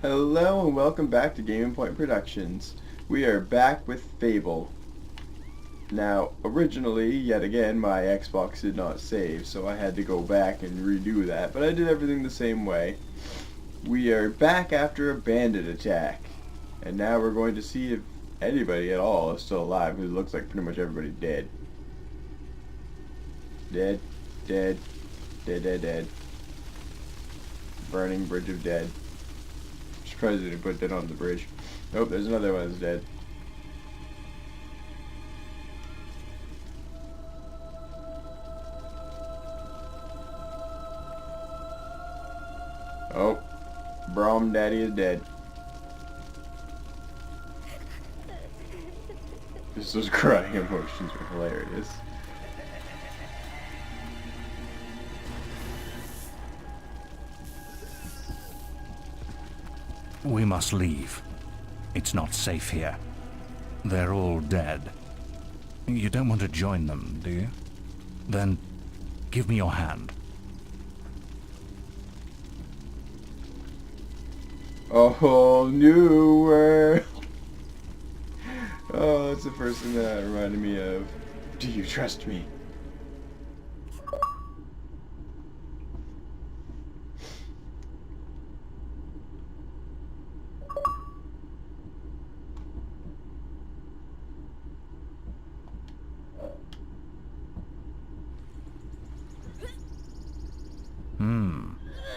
Hello and welcome back to Game & Point Productions. We are back with Fable. Now, originally, yet again, my Xbox did not save, so I had to go back and redo that, but I did everything the same way. We are back after a bandit attack, and now we're going to see if anybody at all is still alive, because it looks like pretty much everybody's dead. Dead, dead, dead, dead, dead. Burning bridge of dead. Surprised they didn't put that on the bridge. Nope, there's another one that's dead. Oh, Brom Daddy is dead. Just those crying emotions are hilarious. We must leave. It's not safe here. They're all dead. You don't want to join them, do you? Then give me your hand. A whole new world. Oh, that's the first thing that reminded me of. Do you trust me?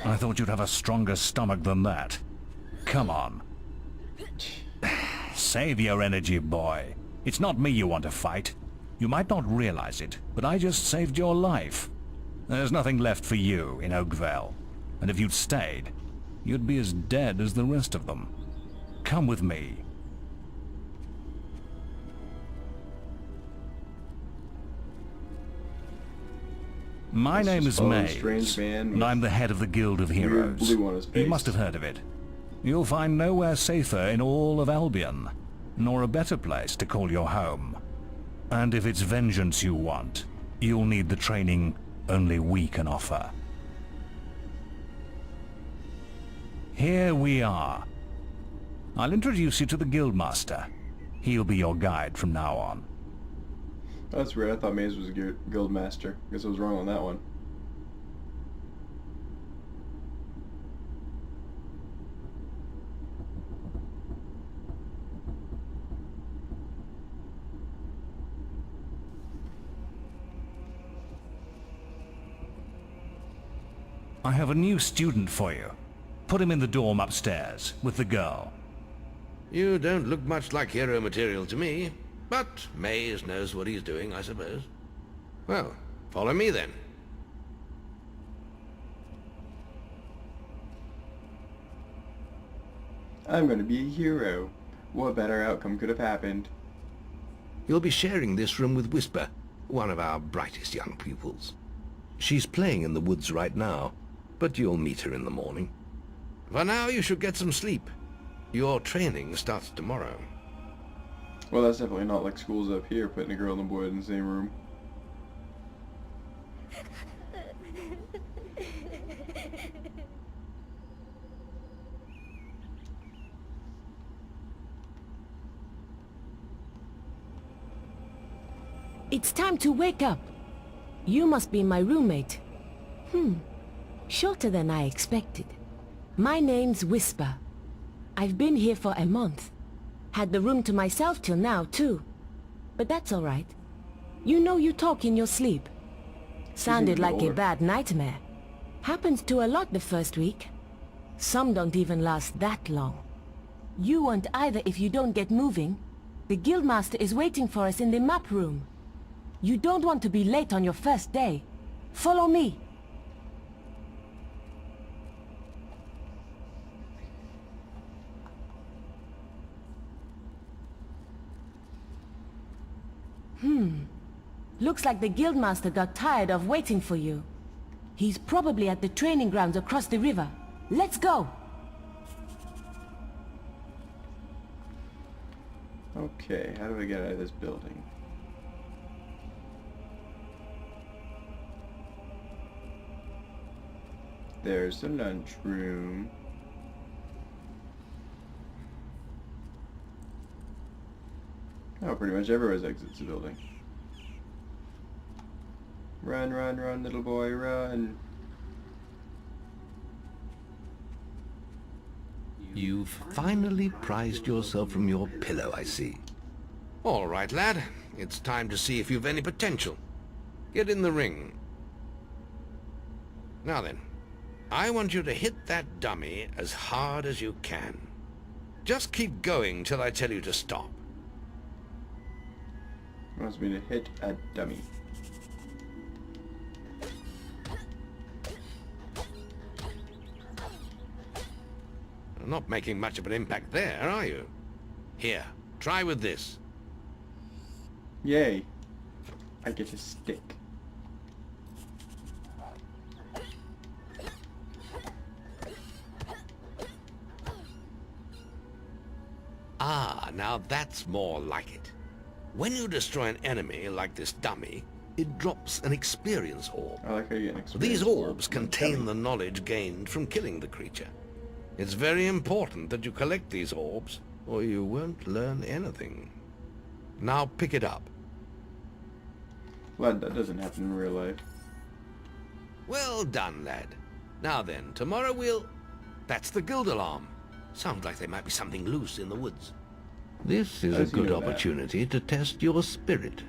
I thought you'd have a stronger stomach than that. Come on. Save your energy, boy. It's not me you want to fight. You might not realize it, but I just saved your life. There's nothing left for you in Oakvale. And if you'd stayed, you'd be as dead as the rest of them. Come with me. My name is Maze, and I'm the head of the Guild of Heroes. You must have heard of it. You'll find nowhere safer in all of Albion, nor a better place to call your home. And if it's vengeance you want, you'll need the training only we can offer. Here we are. I'll introduce you to the Guildmaster. He'll be your guide from now on. That's weird. I thought Maze was a guild master. Guess I was wrong on that one. I have a new student for you. Put him in the dorm upstairs, with the girl. You don't look much like hero material to me. But Maze knows what he's doing, I suppose. Well, follow me then. I'm gonna be a hero. What better outcome could have happened? You'll be sharing this room with Whisper, one of our brightest young pupils. She's playing in the woods right now, but you'll meet her in the morning. For now, you should get some sleep. Your training starts tomorrow. Well, that's definitely not like schools up here, putting a girl and a boy in the same room. It's time to wake up. You must be my roommate. Shorter than I expected. My name's Whisper. I've been here for a month. Had the room to myself till now, too. But that's all right. You know you talk in your sleep. Sounded like a bad nightmare. Happens to a lot the first week. Some don't even last that long. You won't either if you don't get moving. The Guildmaster is waiting for us in the map room. You don't want to be late on your first day. Follow me. Looks like the Guildmaster got tired of waiting for you. He's probably at the training grounds across the river. Let's go! Okay, how do I get out of this building? There's the lunchroom. Oh, pretty much everywhere exits the building. Run, run, run, little boy, run. You've finally prized yourself from your pillow, I see. All right, lad. It's time to see if you've any potential. Get in the ring. Now then, I want you to hit that dummy as hard as you can. Just keep going till I tell you to stop. Wants me to hit a dummy. Not making much of an impact there, are you? Here, try with this. Yay. I get a stick. Ah, now that's more like it. When you destroy an enemy like this dummy, it drops an experience orb. I like how you get an experience These orbs orb. contain the knowledge gained from killing the creature. It's very important that you collect these orbs, or you won't learn anything. Now pick it up. Well, that doesn't happen in real life. Well done, lad. Now then, tomorrow we'll... That's the guild alarm. Sounds like there might be something loose in the woods. This is a good opportunity to test your spirit.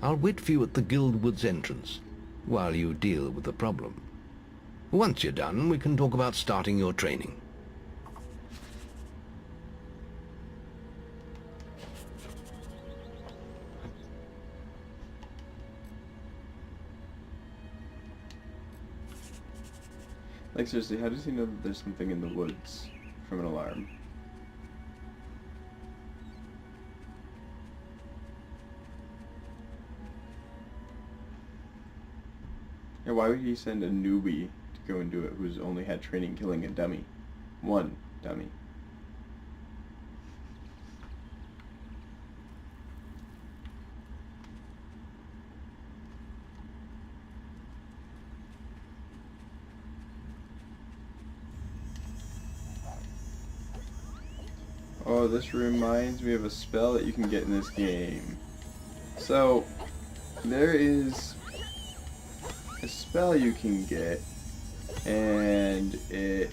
I'll wait for you at the guild woods entrance, while you deal with the problem. Once you're done, we can talk about starting your training. Like, seriously, how does he know that there's something in the woods from an alarm? And why would he send a newbie to go and do it who's only had training killing a dummy? One dummy. Oh, this reminds me of a spell that you can get in this game. So, there is a spell you can get, and it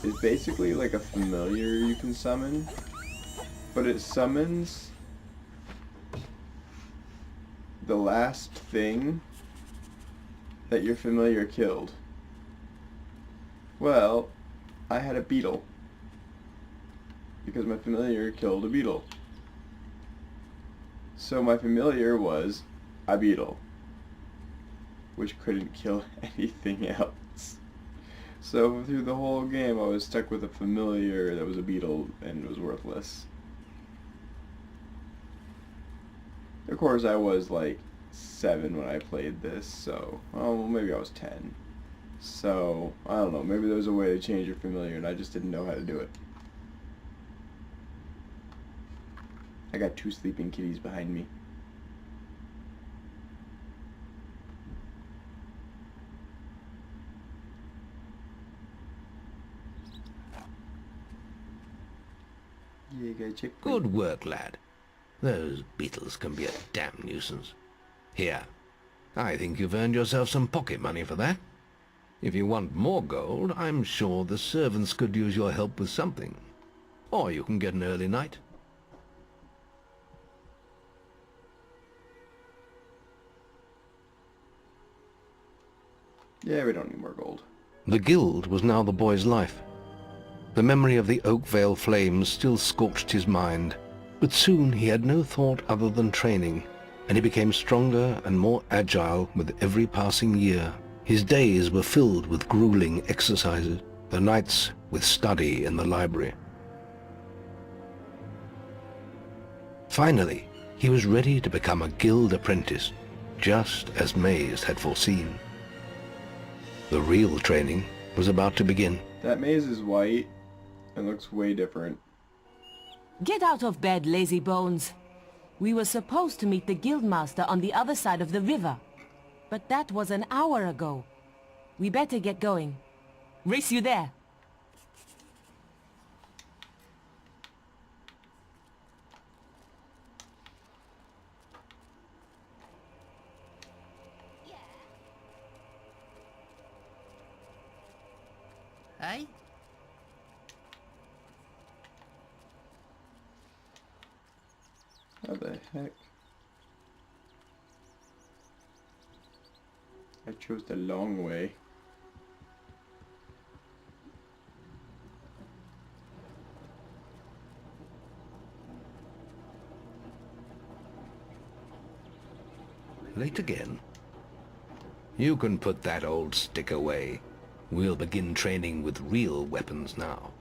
is basically like a familiar you can summon, but it summons the last thing that your familiar killed. Well, I had a beetle, because my familiar killed a beetle. So my familiar was a beetle, which couldn't kill anything else. So through the whole game I was stuck with a familiar that was a beetle and was worthless. Of course I was like 7 when I played this, so, well, maybe I was 10. So, I don't know, maybe there was a way to change your familiar and I just didn't know how to do it. I got 2 sleeping kitties behind me. Yeah, you got a chick. Good work, lad. Those beetles can be a damn nuisance. Here, I think you've earned yourself some pocket money for that. If you want more gold, I'm sure the servants could use your help with something. Or you can get an early night. Yeah, we don't need more gold. The guild was now the boy's life. The memory of the Oakvale flames still scorched his mind, but soon he had no thought other than training, and he became stronger and more agile with every passing year. His days were filled with grueling exercises, the nights with study in the library. Finally, he was ready to become a guild apprentice, just as Maze had foreseen. The real training was about to begin. That maze is white and looks way different. Get out of bed, lazy bones. We were supposed to meet the guildmaster on the other side of the river. But that was an hour ago. We better get going. Race you there. eh? How the heck? I chose the long way. Late again? You can put that old stick away. We'll begin training with real weapons now.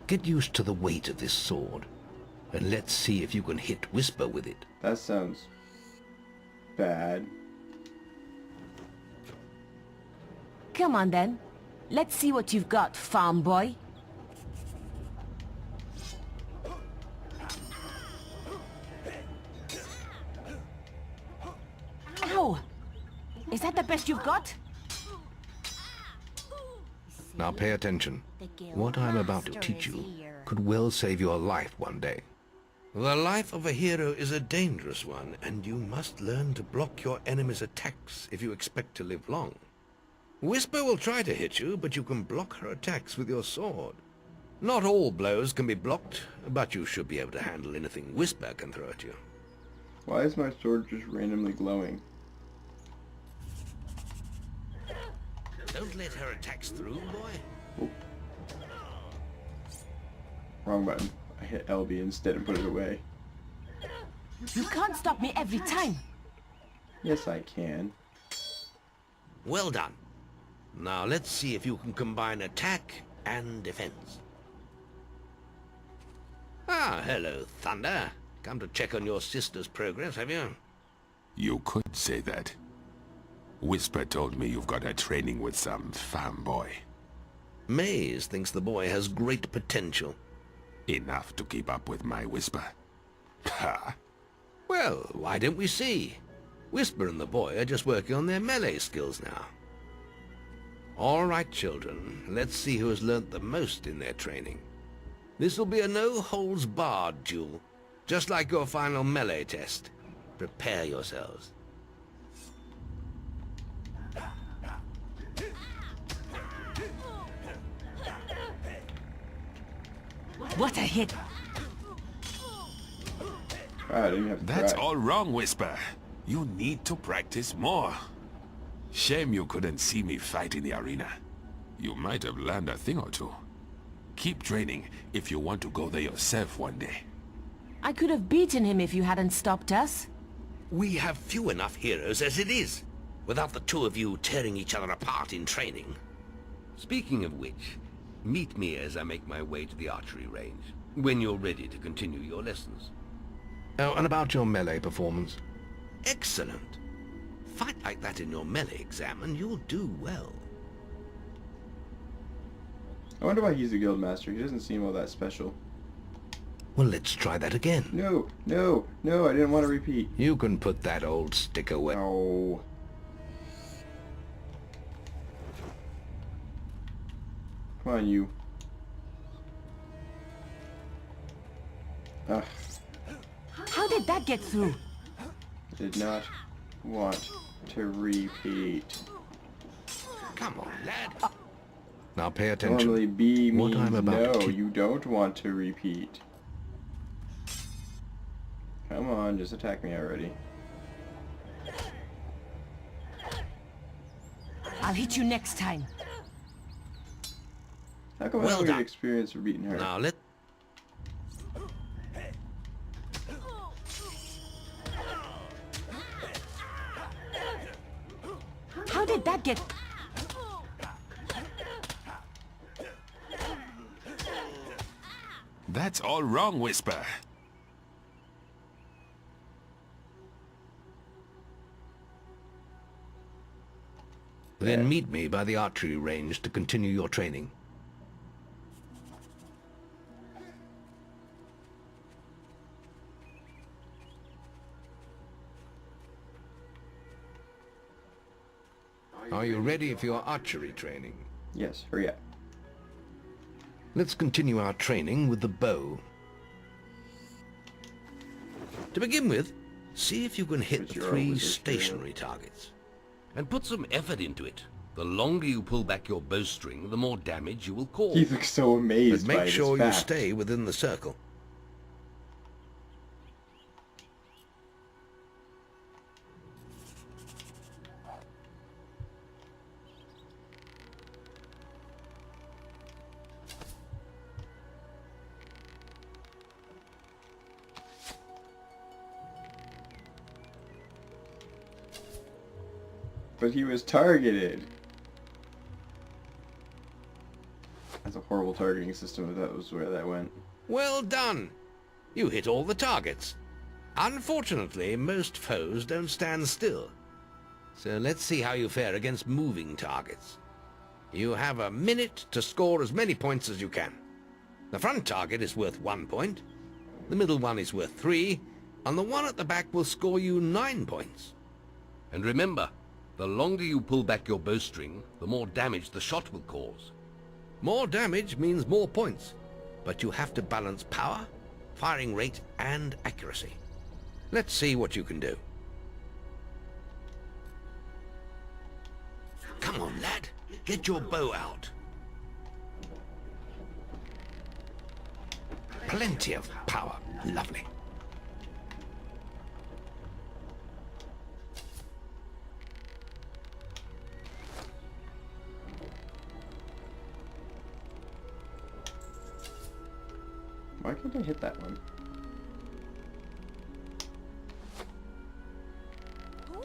Get used to the weight of this sword, and let's see if you can hit Whisper with it. That sounds bad. Come on then. Let's see what you've got, farm boy. Ow! Is that the best you've got? Now pay attention. What I'm about to teach you could well save your life one day. The life of a hero is a dangerous one, and you must learn to block your enemy's attacks if you expect to live long. Whisper will try to hit you, but you can block her attacks with your sword. Not all blows can be blocked, but you should be able to handle anything Whisper can throw at you. Why is my sword just randomly glowing? Don't let her attacks through, boy. Oh. Wrong button. I hit LB instead and put it away. You can't stop me every time. Yes, I can. Well done. Now let's see if you can combine attack and defense. Ah, hello, Thunder. Come to check on your sister's progress, have you? You could say that. Whisper told me you've got her training with some farm boy. Maze thinks the boy has great potential. Enough to keep up with my Whisper. Ha! Well, why don't we see? Whisper and the boy are just working on their melee skills now. All right, children, let's see who has learnt the most in their training. This will be a no-holds-barred duel, just like your final melee test. Prepare yourselves. What a hit! I didn't have to That's try. all wrong, Whisper. You need to practice more. Shame you couldn't see me fight in the arena. You might have learned a thing or two. Keep training if you want to go there yourself one day. I could have beaten him if you hadn't stopped us. We have few enough heroes as it is, without the two of you tearing each other apart in training. Speaking of which, meet me as I make my way to the archery range, when you're ready to continue your lessons. Oh, and about your melee performance? Excellent. Fight like that in your melee exam and you'll do well. I wonder why he's a guild master. He doesn't seem all that special. Well, let's try that again. No, no, no, I didn't want to repeat. You can put that old stick away. Oh. Come on, you. Ugh. How did that get through? Did not want to repeat. Come on, lad. Now pay attention. Normally B means What I'm about no, you don't want to repeat. Come on, just attack me already. I'll hit you next time. How come I Well don't get done. experience for beating her? Now let... How did that get... That's all wrong, Whisper. Then meet me by the archery range to continue your training. Are you ready for your archery training? Yes, hurry up. Let's continue our training with the bow. To begin with, see if you can hit Where's the your 3 wizard's stationary targets. And put some effort into it. The longer you pull back your bowstring, the more damage you will cause. He looks so amazed But by make this sure you fact. stay within the circle. But he was targeted. That's a horrible targeting system if that was where that went. Well done! You hit all the targets. Unfortunately, most foes don't stand still. So let's see how you fare against moving targets. You have a minute to score as many points as you can. The front target is worth 1 point, the middle one is worth 3, and the one at the back will score you 9 points. And remember, the longer you pull back your bowstring, the more damage the shot will cause. More damage means more points, but you have to balance power, firing rate, and accuracy. Let's see what you can do. Come on, lad. Get your bow out. Plenty of power. Lovely. Why can't I hit that one? Oh,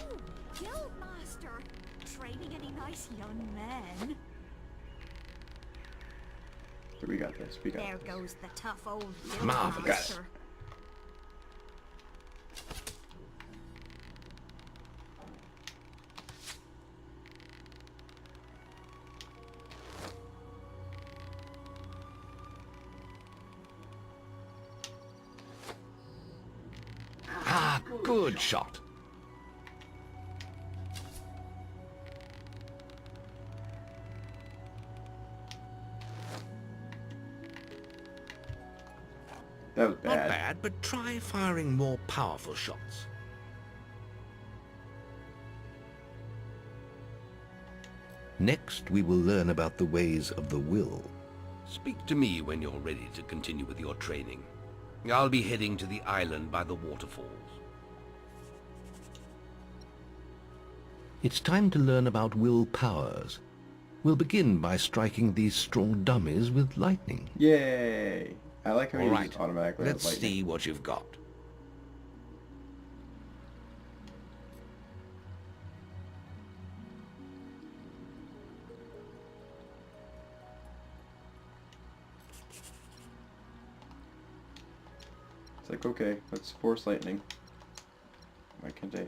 Guildmaster! Training any nice young men? We got this. We got There this. goes the tough old Marvelous. Guildmaster. Ah, good shot. That was Not bad. bad, but try firing more powerful shots. Next, we will learn about the ways of the will. Speak to me when you're ready to continue with your training. I'll be heading to the island by the waterfalls. It's time to learn about will powers. We'll begin by striking these strong dummies with lightning. Yay! I like how All he right, uses automatically. let's lightning. see what you've got. It's like, okay, let's force lightning. Why can't I?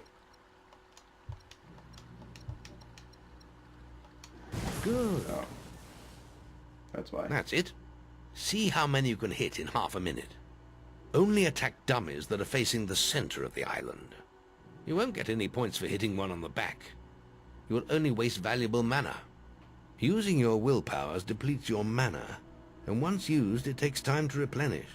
Good. Oh. That's why. That's it. See how many you can hit in half a minute. Only attack dummies that are facing the center of the island. You won't get any points for hitting one on the back. You will only waste valuable mana. Using your willpowers depletes your mana, and once used, it takes time to replenish.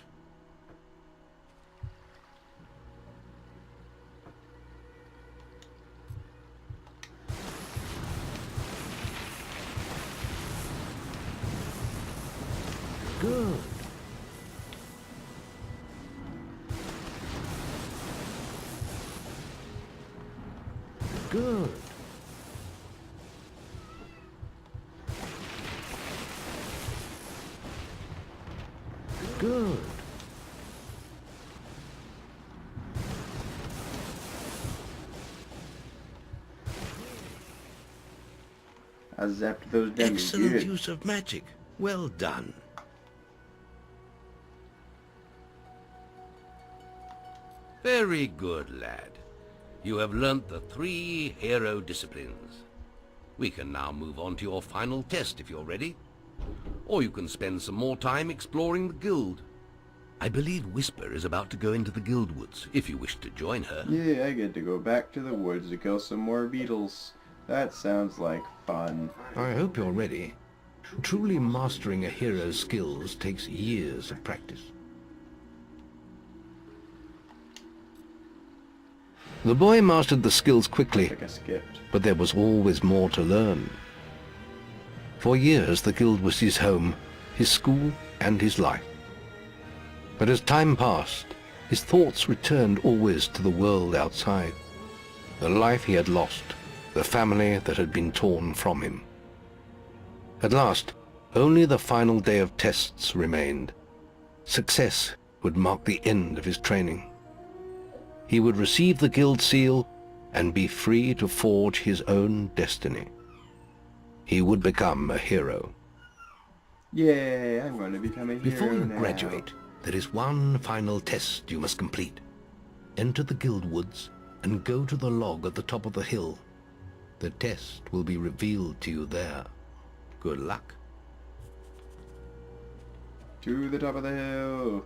Good. Good. Good. I zapped those dummies. Excellent Good. use of magic. Well done. Very good, lad. You have learnt the 3 hero disciplines. We can now move on to your final test if you're ready. Or you can spend some more time exploring the guild. I believe Whisper is about to go into the guild woods, if you wish to join her. Yeah, I get to go back to the woods to kill some more beetles. That sounds like fun. I hope you're ready. Truly mastering a hero's skills takes years of practice. The boy mastered the skills quickly, Like I skipped. but there was always more to learn. For years the guild was his home, his school, and his life. But as time passed, his thoughts returned always to the world outside, the life he had lost, the family that had been torn from him. At last, only the final day of tests remained. Success would mark the end of his training. He would receive the guild seal and be free to forge his own destiny. He would become a hero. Yay, I'm going to become a hero Before you now. graduate, there is one final test you must complete. Enter the guild woods and go to the log at the top of the hill. The test will be revealed to you there. Good luck. To the top of the hill,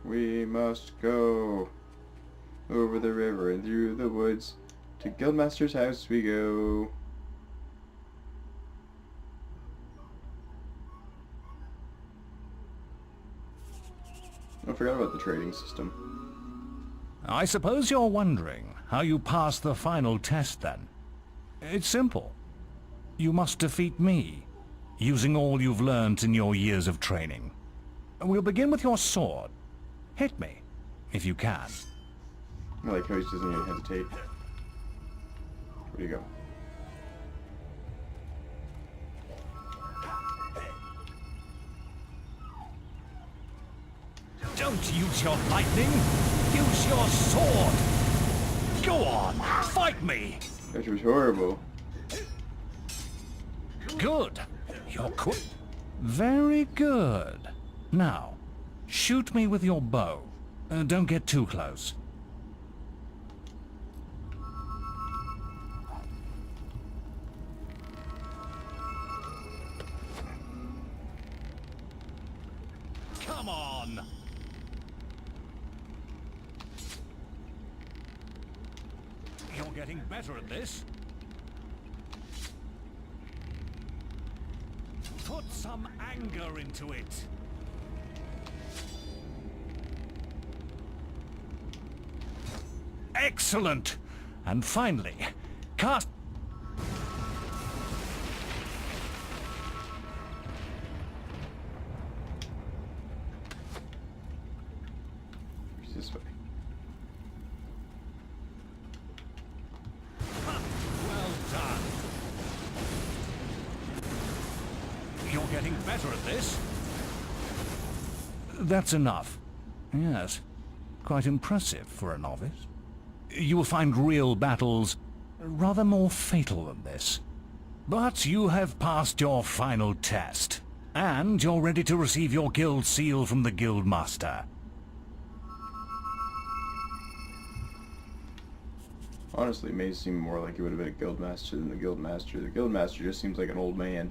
we must go. Over the river and through the woods, to Guildmaster's house we go. I forgot about the trading system. I suppose you're wondering how you pass the final test then. It's simple. You must defeat me, using all you've learned in your years of training. We'll begin with your sword. Hit me, if you can. I like how he doesn't even hesitate. Where'd he go? Don't use your lightning! Use your sword! Go on! Fight me! That was horrible. Good! You're quick. Very good. Now, shoot me with your bow. Don't get too close. Come on! You're getting better at this. Put some anger into it. Excellent! And finally, cast... Where's this way? Well done. You're getting better at this. That's enough. Yes. Quite impressive for a novice. You will find real battles rather more fatal than this. But you have passed your final test, and you're ready to receive your guild seal from the guild master. Honestly, May seemed more like he would have been a guild master than the guild master. The guild master just seems like an old man.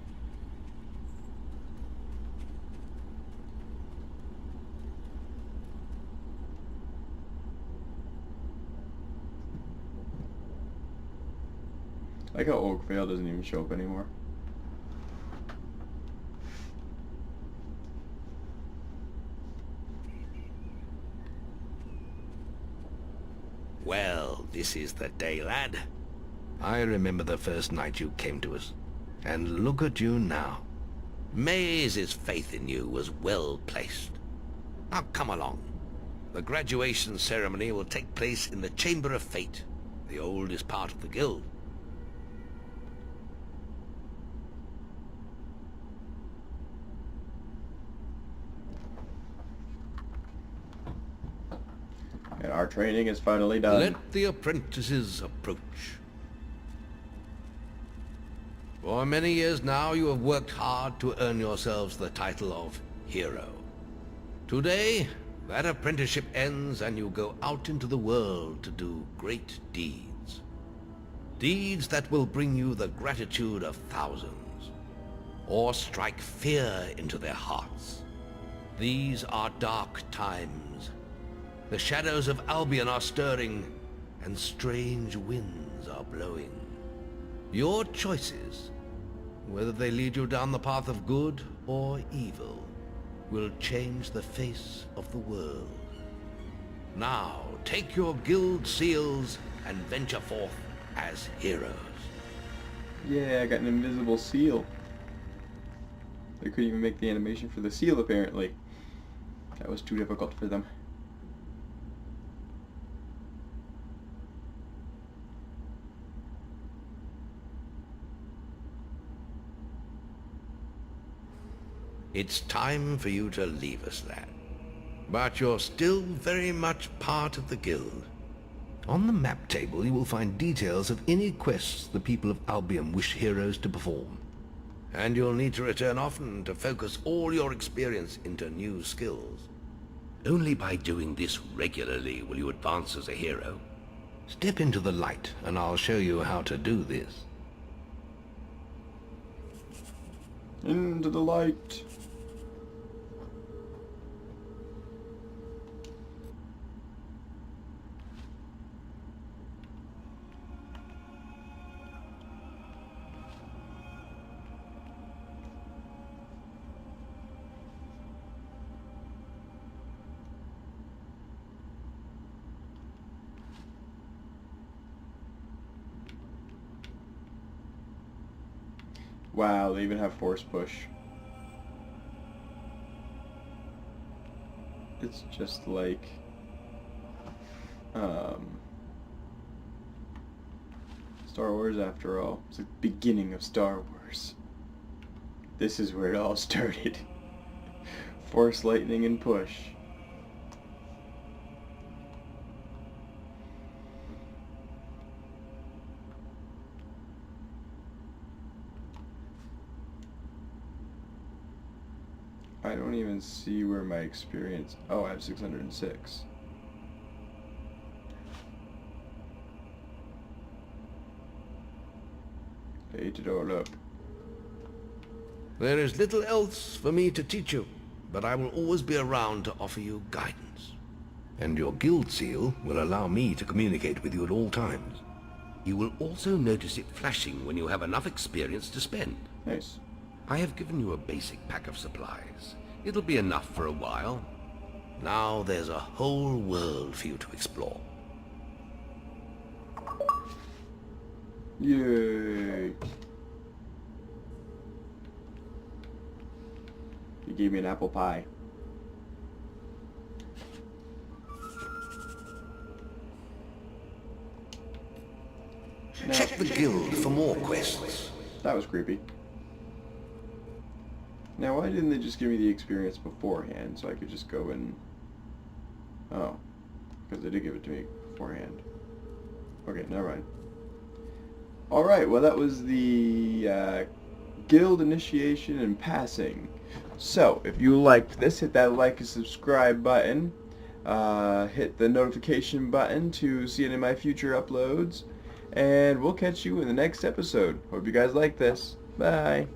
I like how Oakvale doesn't even show up anymore. Well, this is the day, lad. I remember the first night you came to us. And look at you now. Maze's faith in you was well placed. Now come along. The graduation ceremony will take place in the Chamber of Fate, the oldest part of the guild. And our training is finally done. Let the apprentices approach. For many years now you have worked hard to earn yourselves the title of hero. Today, that apprenticeship ends and you go out into the world to do great deeds. Deeds that will bring you the gratitude of thousands, or strike fear into their hearts. These are dark times. The shadows of Albion are stirring, and strange winds are blowing. Your choices, whether they lead you down the path of good or evil, will change the face of the world. Now, take your guild seals and venture forth as heroes. Yeah, I got an invisible seal. They couldn't even make the animation for the seal, apparently. That was too difficult for them. It's time for you to leave us, lad. But you're still very much part of the guild. On the map table you will find details of any quests the people of Albion wish heroes to perform. And you'll need to return often to focus all your experience into new skills. Only by doing this regularly will you advance as a hero. Step into the light and I'll show you how to do this. Into the light. Wow, they even have force push. It's just like Star Wars after all. It's the beginning of Star Wars. This is where it all started. Force lightning and push. I don't even see where my experience... Oh, I have 606. I ate it all up. There is little else for me to teach you, but I will always be around to offer you guidance. And your guild seal will allow me to communicate with you at all times. You will also notice it flashing when you have enough experience to spend. Nice. I have given you a basic pack of supplies. It'll be enough for a while. Now there's a whole world for you to explore. Yay! He gave me an apple pie. Check the guild for more quests. That was creepy. Now, why didn't they just give me the experience beforehand so I could just go and... Oh. Because they did give it to me beforehand. Okay, never mind. Alright, well that was the guild initiation and passing. So, if you liked this, hit that like and subscribe button. Hit the notification button to see any of my future uploads. And we'll catch you in the next episode. Hope you guys like this. Bye.